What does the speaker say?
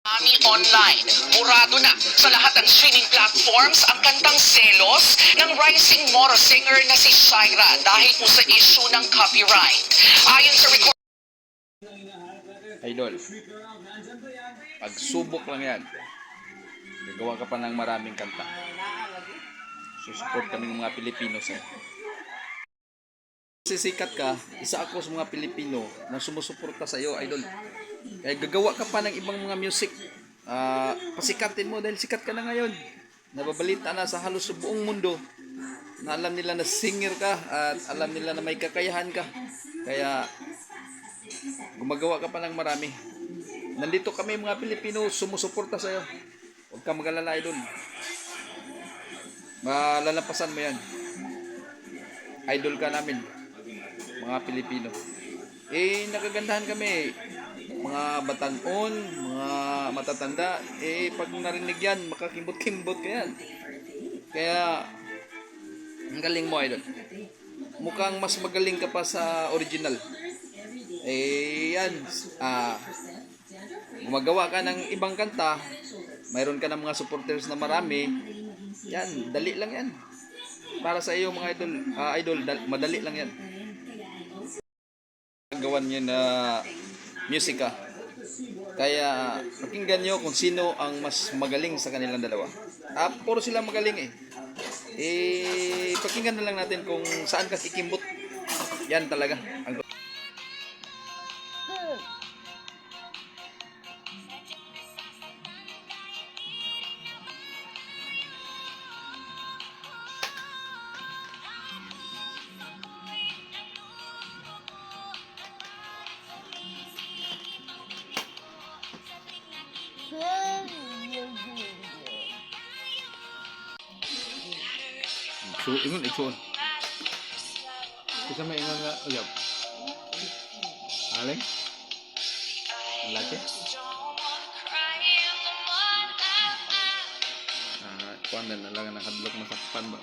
Ami online, murado na sa lahat ng streaming platforms ang kantang Selos ng rising moro singer na si Shaira dahil po sa issue ng copyright. Ayon sa record Idol, pagsubok lang yan. Gagawa ka pa ng maraming kanta. Susupport kami ng mga Pilipino sa'yo. Sisikat ka, isa ako sa mga Pilipino na sumusuporta sa iyo, Idol. Kaya gagawa ka pa ng ibang mga music. Pasikatin mo dahil sikat ka na ngayon. Nababalita na sa halos sa buong mundo na alam nila na singer ka at alam nila na may kakayahan ka. Kaya gumagawa ka pa ng marami. Nandito kami mga Pilipino sumusuporta sa iyo. Huwag ka mag-alala, Idol. Malalampasan mo yan. Idol ka namin, mga Pilipino. Nakagandahan kami. Mga batanon, mga matatanda. Pag narinig yan, makakimbot-kimbot ka yan. Kaya, ang galing mo, Idol. Mukhang mas magaling ka pa sa original. Yan. Gumagawa ka ng ibang kanta. Mayroon ka ng mga supporters na marami. Yan, dali lang yan. Para sa iyo mga idol, madali lang yan. Gawan niyo na musika. Kaya pakinggan niyo kung sino ang mas magaling sa kanilang dalawa. Puro sila magaling pakinggan na lang natin kung saan ka kikimbot. Yan talaga. So, ingon ikon. Kasi may ingon nga uyab. Aling? Laki? Kuan na lang nakadlok masakpan ba?